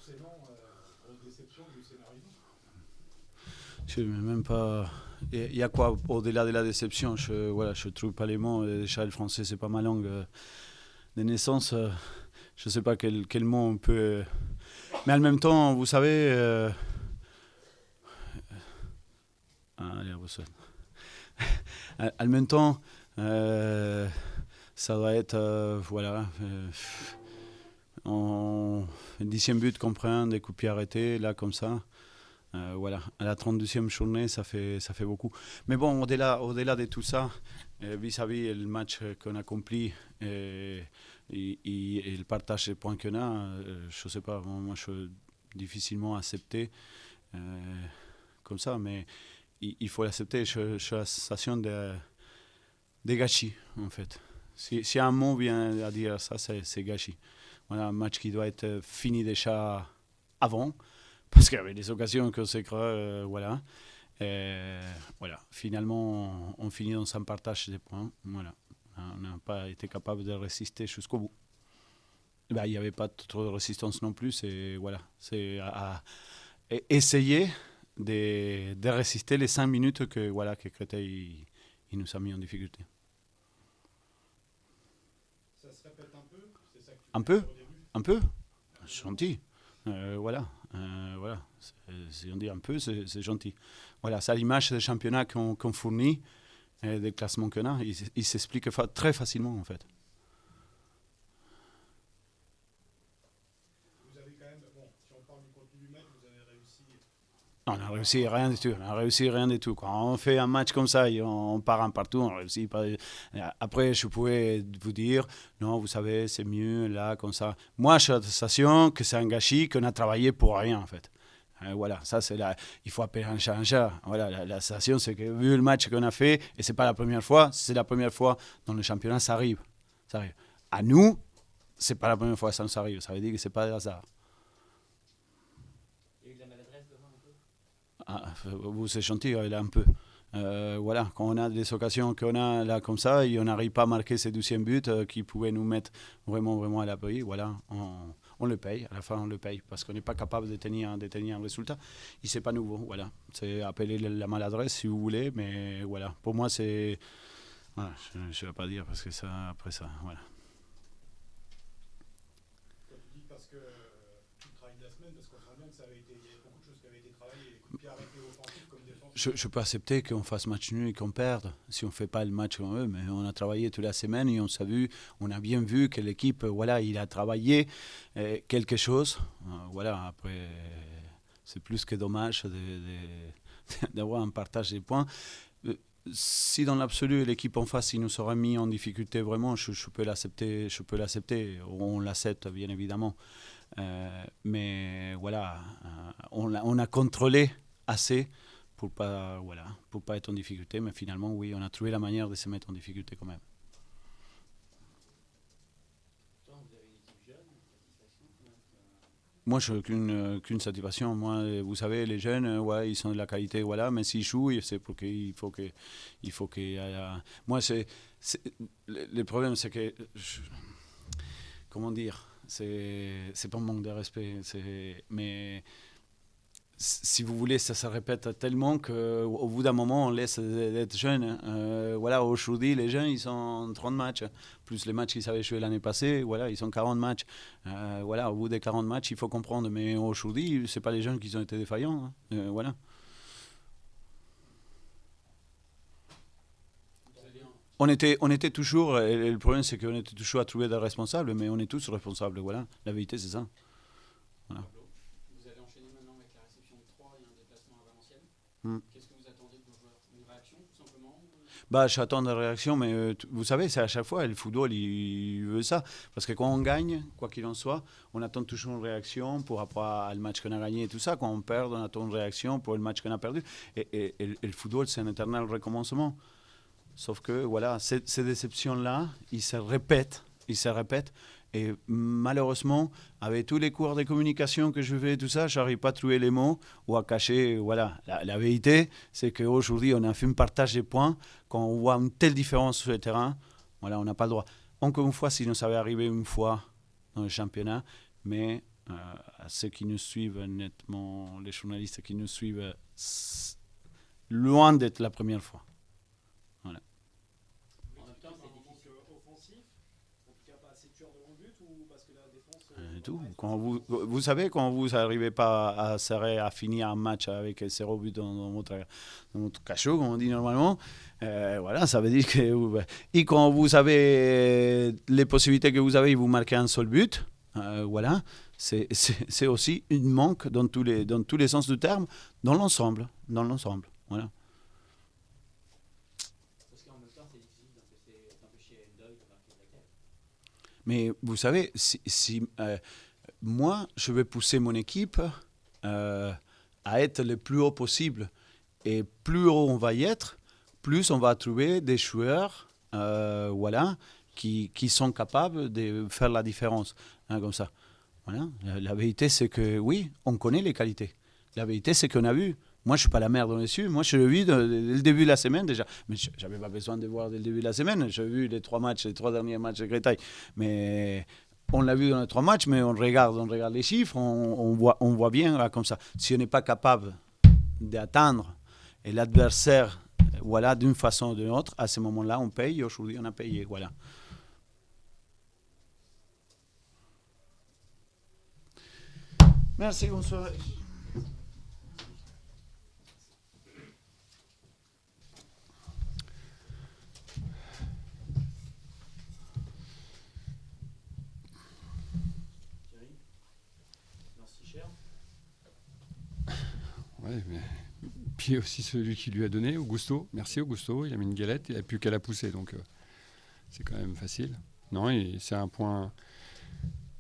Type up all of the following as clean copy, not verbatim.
forcément, grosse déception du scénario. Je ne même pas. Il y a quoi au-delà de la déception? Je trouve pas les mots. Déjà, le français, c'est pas ma langue de naissance. Je sais pas quel mot on peut. Mais en même temps, vous savez. Allez, vous savez. En même temps, ça doit être. Voilà. Un dixième but qu'on prend, des coups de pied arrêtés, là, comme ça. Voilà, à la 32e journée, ça fait beaucoup. Mais bon, au-delà de tout ça, vis-à-vis le match qu'on a accompli et le partage des points qu'on a, je ne sais pas, moi je suis difficilement accepté comme ça, mais il faut l'accepter. Je suis la sensation de gâchis, en fait. Si y a un mot bien à dire ça, c'est gâchis. Voilà, un match qui doit être fini déjà avant. Parce qu'il y avait des occasions qu'on s'est créées, voilà. Voilà. Finalement, on finit dans un partage des points. Voilà. On n'a pas été capable de résister jusqu'au bout. Ben, il n'y avait pas trop de résistance non plus. Voilà. C'est à essayer de résister les 5 minutes que Créteil il nous a mis en difficulté. Ça se répète un peu? C'est ça que tu un dis peu au début? Un peu gentil. Voilà. Voilà, si on dit un peu, c'est gentil. Voilà, c'est l'image des championnats qu'on fournit, des classements qu'on a. Il s'explique très facilement, en fait. Vous avez quand même, bon, si on parle du contenu du match, vous avez réussi. Non, on n'a réussi rien du tout. On a réussi rien du tout. Quand on fait un match comme ça, et on part un partout, on réussit pas. Après, je pouvais vous dire, non, vous savez, c'est mieux là, comme ça. Moi, j'ai la sensation que c'est un gâchis, qu'on a travaillé pour rien, en fait. Voilà, ça c'est il faut appeler un chat un chat. Voilà, la sensation c'est que vu le match qu'on a fait, et c'est pas la première fois, c'est la première fois dans le championnat, ça arrive. Ça arrive. À nous, c'est pas la première fois que ça nous arrive. Ça veut dire que c'est pas de hasard. Il y a eu de la maladresse devant un peu. Vous c'est gentil, il a un peu. Voilà, quand on a des occasions qu'on a là comme ça, et on n'arrive pas à marquer ces 12e buts qui pouvaient nous mettre vraiment à l'abri, voilà, on le paye, à la fin on le paye, parce qu'on n'est pas capable de tenir un résultat. Et c'est pas nouveau, voilà. C'est appeler la maladresse si vous voulez, mais voilà, pour moi c'est... Voilà, je ne vais pas dire, parce que ça, après ça, voilà. Quand tu dis parce que tout le travail de la semaine, parce qu'on sent bien que ça avait été, il y avait beaucoup de choses qui avaient été travaillées, les coups de pied arrêtés offensifs comme défensifs. Je peux accepter qu'on fasse match nul et qu'on perde si on ne fait pas le match comme eux, mais on a travaillé toute la semaine et on a bien vu que l'équipe, voilà, il a travaillé quelque chose. Voilà, après, c'est plus que dommage d'avoir un partage des points. Si dans l'absolu l'équipe en face il nous aurait mis en difficulté vraiment, je peux l'accepter, on l'accepte bien évidemment. Mais voilà, on a contrôlé assez pour pas être en difficulté, mais finalement oui, on a trouvé la manière de se mettre en difficulté quand même. Pourtant, vous avez une équipe jeune, satisfaction. Moi, je n'ai qu'une satisfaction. Moi, vous savez, les jeunes, ouais, ils sont de la qualité, voilà, mais s'ils jouent, c'est pour qu'il faut que moi, le problème, c'est que, comment dire, c'est pas un manque de respect, mais si vous voulez, ça se répète tellement qu'au bout d'un moment, on laisse d'être jeune. Voilà, aujourd'hui, les jeunes, ils sont 30 matchs, plus les matchs qu'ils avaient joué l'année passée, voilà, ils sont 40 matchs. Voilà, au bout des 40 matchs, il faut comprendre. Mais aujourd'hui, ce n'est pas les jeunes qui ont été défaillants. Voilà. On était toujours, et le problème c'est qu'on était toujours à trouver des responsables, mais on est tous responsables, voilà. La vérité, c'est ça. Voilà. Vous allez enchaîner maintenant avec la réception de 3 et un déplacement à Valenciennes. Qu'est-ce que vous attendez de vos joueurs? Une réaction, tout simplement? Bah, j'attends des réactions, mais vous savez, c'est à chaque fois, le football, il veut ça. Parce que quand on gagne, quoi qu'il en soit, on attend toujours une réaction pour rapport au match qu'on a gagné et tout ça. Quand on perd, on attend une réaction pour le match qu'on a perdu. Et le football, c'est un éternel recommencement. Sauf que, voilà, ces déceptions-là, ils se répètent. Et malheureusement, avec tous les cours de communication que je fais, tout ça, je n'arrive pas à trouver les mots ou à cacher. Voilà. La vérité, c'est qu'aujourd'hui, on a fait un partage des points. Quand on voit une telle différence sur le terrain, voilà, on n'a pas le droit. Encore une fois, si nous avait arrivé une fois dans le championnat, mais à ceux qui nous suivent, nettement, les journalistes qui nous suivent, loin d'être la première fois. Voilà. En même temps, c'est difficile. Offensif, en tout cas pas assez tueur devant le but, ou parce que la défense. Tout. Quand vous savez, quand vous n'arrivez pas à finir un match avec 0 but dans votre cachot, comme on dit normalement, voilà, ça veut dire que. Et quand vous avez les possibilités que vous avez, vous marquez un seul but, voilà, c'est aussi une manque dans tous les sens du terme, dans l'ensemble. Voilà. Parce qu'en même temps, c'est difficile d'empêcher Ndoye de marquer de la tête. Mais vous savez, moi, je vais pousser mon équipe à être le plus haut possible. Et plus haut on va y être, plus on va trouver des joueurs voilà, qui sont capables de faire la différence. Hein, comme ça. Voilà. La vérité, c'est que oui, on connaît les qualités. La vérité, c'est qu'on a vu. Moi, je ne suis pas la merde dans les cieux. Moi, je l'ai vu dès le début de la semaine déjà. Mais je n'avais pas besoin de voir dès le début de la semaine. J'ai vu les 3 derniers matchs de Créteil. Mais on l'a vu dans les 3 matchs, mais on regarde les chiffres, on voit bien là, comme ça. Si on n'est pas capable d'atteindre l'adversaire voilà, d'une façon ou d'une autre, à ce moment-là, on paye. Aujourd'hui, on a payé. Voilà. Merci, bonsoir. Ouais, mais puis aussi celui qui lui a donné, Augusto. Merci Augusto, il a mis une galette, il n'a plus qu'à la pousser, donc c'est quand même facile. Non, et c'est un point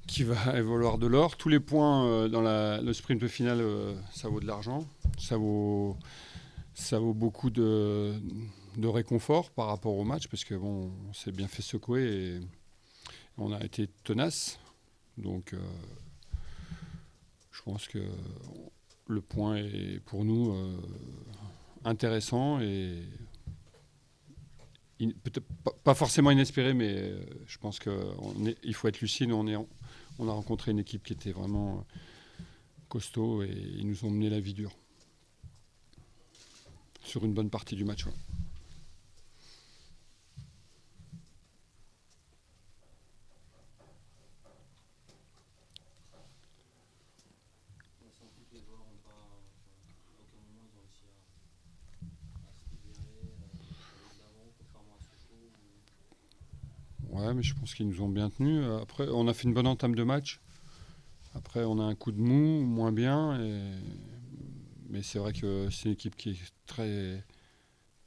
qui va valoir de l'or. Tous les points dans le sprint final, ça vaut de l'argent. Ça vaut beaucoup de réconfort par rapport au match, parce que bon, on s'est bien fait secouer et on a été tenace. Donc je pense que le point est pour nous intéressant et peut-être pas forcément inespéré, mais je pense qu'il faut être lucide. On a rencontré une équipe qui était vraiment costaud et ils nous ont mené la vie dure sur une bonne partie du match. Ouais. Ouais, mais je pense qu'ils nous ont bien tenus. Après, on a fait une bonne entame de match. Après, on a un coup de mou, moins bien. Mais c'est vrai que c'est une équipe qui est très,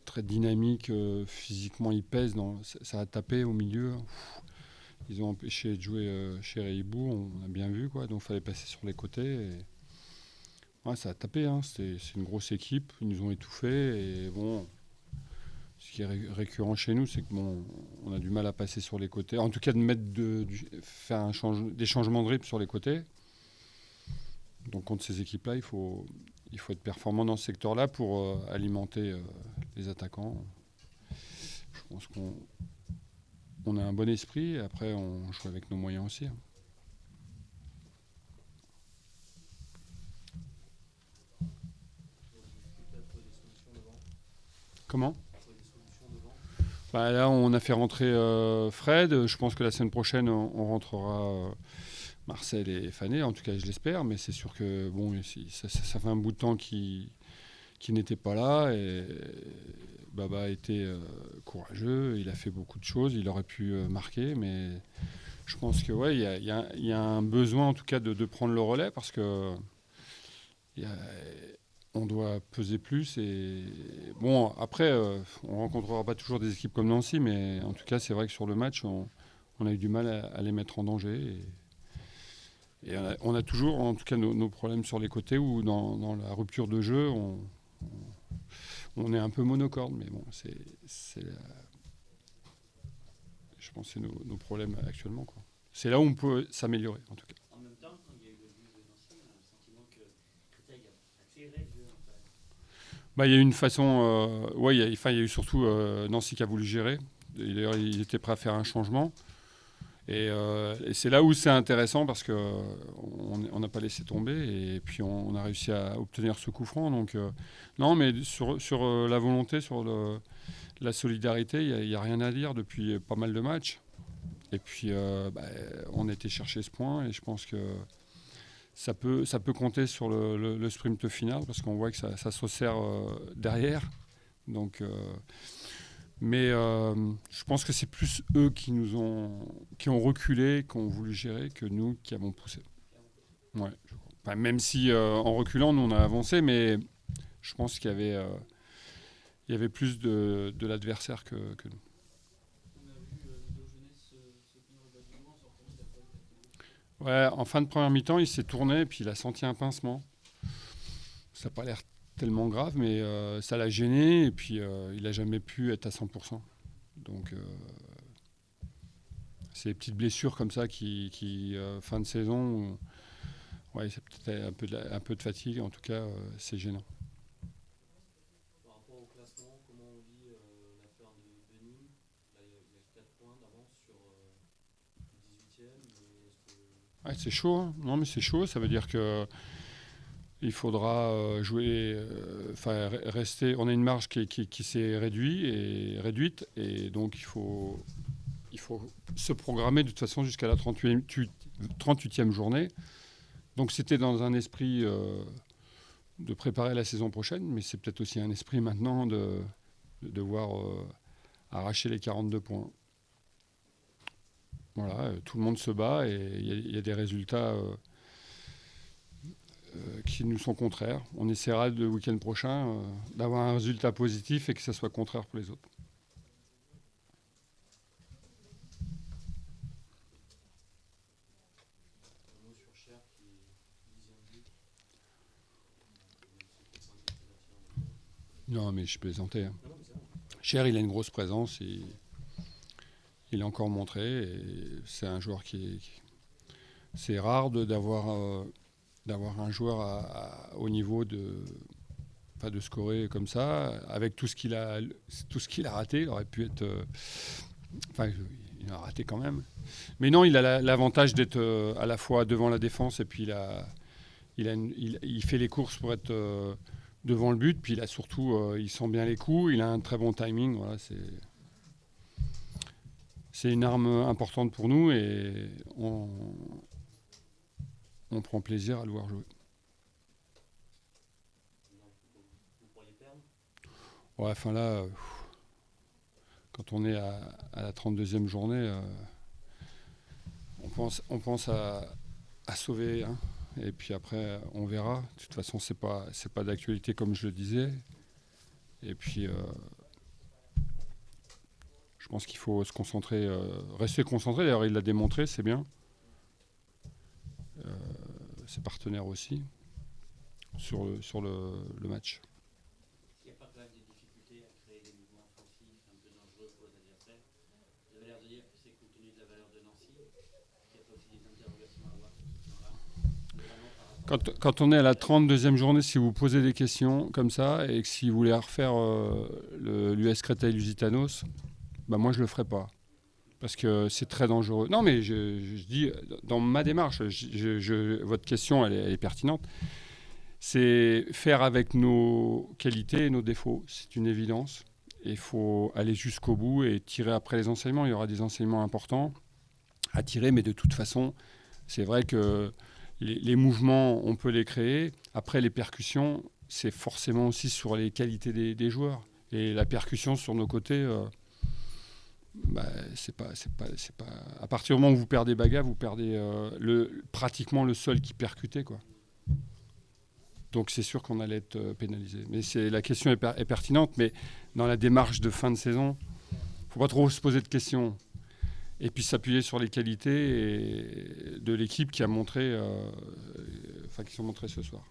très dynamique. Physiquement, ils pèsent. Ça a tapé au milieu. Ils ont empêché de jouer chez Reibou. On a bien vu, quoi. Donc, il fallait passer sur les côtés. Ouais, ça a tapé. Hein. C'est une grosse équipe. Ils nous ont étouffés. Et bon... Ce qui est récurrent chez nous, c'est que bon, on a du mal à passer sur les côtés. En tout cas, faire des changements de rythme sur les côtés. Donc contre ces équipes-là, il faut être performant dans ce secteur-là pour alimenter les attaquants. Je pense qu'on a un bon esprit. Et après, on joue avec nos moyens aussi. Hein. Comment ? Bah là, on a fait rentrer Fred. Je pense que la semaine prochaine, on rentrera Marcel et Fané. En tout cas, je l'espère. Mais c'est sûr que bon, ça fait un bout de temps qu'il n'était pas là. Et Baba a été courageux. Il a fait beaucoup de choses. Il aurait pu marquer. Mais je pense que ouais, il y a un besoin, en tout cas, de prendre le relais parce que on doit peser plus. Et bon, après, on rencontrera pas toujours des équipes comme Nancy, mais en tout cas, c'est vrai que sur le match, on a eu du mal à les mettre en danger. Et on a toujours, en tout cas, nos problèmes sur les côtés où dans la rupture de jeu, on est un peu monocorde. Mais bon, je pense que c'est nos problèmes actuellement, quoi. C'est là où on peut s'améliorer, en tout cas. En même temps, quand il y a eu le but de Nancy, on a le sentiment que Créteil a accéléré le jeu. Bah, il y a eu une façon... il y a eu surtout Nancy qui a voulu gérer. D'ailleurs, il était prêt à faire un changement. Et c'est là où c'est intéressant parce qu'on n'a pas laissé tomber et puis on a réussi à obtenir ce coup franc. Donc, non, mais sur la volonté, sur la solidarité, il n'y a rien à dire depuis pas mal de matchs. Et puis, on a été chercher ce point et je pense que ça peut compter sur le sprint final parce qu'on voit que ça se resserre derrière. Donc, mais je pense que c'est plus eux qui ont reculé, qui ont voulu gérer, que nous qui avons poussé. Ouais, je crois. Enfin, même si en reculant, nous on a avancé, mais je pense qu'il y avait plus de l'adversaire que nous. On a vu Ludo Jeunesse se tenir au bas du mur en sortant de la pointe. Ouais, en fin de première mi-temps, il s'est tourné et puis il a senti un pincement. Ça n'a pas l'air tellement grave, mais ça l'a gêné et puis il n'a jamais pu être à 100%. Donc c'est des petites blessures comme ça qui fin de saison, ouais, c'est peut-être un peu de fatigue, en tout cas c'est gênant. Par rapport au classement, comment on vit l'affaire de Nîmes? Là, il y a 4 points d'avance sur le 18e. Ouais, c'est chaud, hein. Non mais c'est chaud, ça veut dire que il faudra jouer, rester. On a une marge qui s'est réduite et donc il faut se programmer de toute façon jusqu'à la 38e journée. Donc c'était dans un esprit de préparer la saison prochaine, mais c'est peut-être aussi un esprit maintenant de devoir arracher les 42 points. Voilà, tout le monde se bat et il y a des résultats qui nous sont contraires. On essaiera le week-end prochain d'avoir un résultat positif et que ça soit contraire pour les autres. Un mot sur Cher qui disait un but. Non, mais je plaisantais. Hein. Cher, il a une grosse présence. Il a encore montré. Et c'est un joueur c'est rare d'avoir un joueur au niveau de scorer comme ça, avec tout ce qu'il a raté. Il aurait pu être... il a raté quand même. Mais non, il a l'avantage d'être à la fois devant la défense et puis il fait les courses pour être devant le but. Puis il a surtout, il sent bien les coups, il a un très bon timing. Voilà, c'est une arme importante pour nous et on prend plaisir à le voir jouer. Vous pourriez perdre? Ouais, enfin là, quand on est à la 32e journée, on pense à sauver. Hein, et puis après, on verra. De toute façon, c'est pas d'actualité comme je le disais. Et puis, je pense qu'il faut se concentrer, rester concentré. D'ailleurs, il l'a démontré, c'est bien. Ses partenaires aussi sur le match. Il n'y a pas quand même des difficultés à créer des mouvements offensifs un peu dangereux pour les adversaires? Vous avez l'air de dire que c'est compte tenu de la valeur de Nancy. Il y a pas aussi des interrogations à avoir sur ce plan-là? Quand on est à la 32e journée, si vous posez des questions comme ça et que si vous voulez refaire l'US Créteil-Lusitanos, moi je le ferai pas. Parce que c'est très dangereux. Non, mais je dis, dans ma démarche, votre question, elle est pertinente. C'est faire avec nos qualités et nos défauts. C'est une évidence. Il faut aller jusqu'au bout et tirer après les enseignements. Il y aura des enseignements importants à tirer, mais de toute façon, c'est vrai que les mouvements, on peut les créer. Après, les percussions, c'est forcément aussi sur les qualités des joueurs. Et la percussion sur nos côtés... c'est pas. À partir du moment où vous perdez Baga, vous perdez pratiquement le seul qui percutait, quoi. Donc c'est sûr qu'on allait être pénalisé. Mais la question est pertinente, mais dans la démarche de fin de saison, faut pas trop se poser de questions. Et puis s'appuyer sur les qualités de l'équipe qui sont montrées ce soir.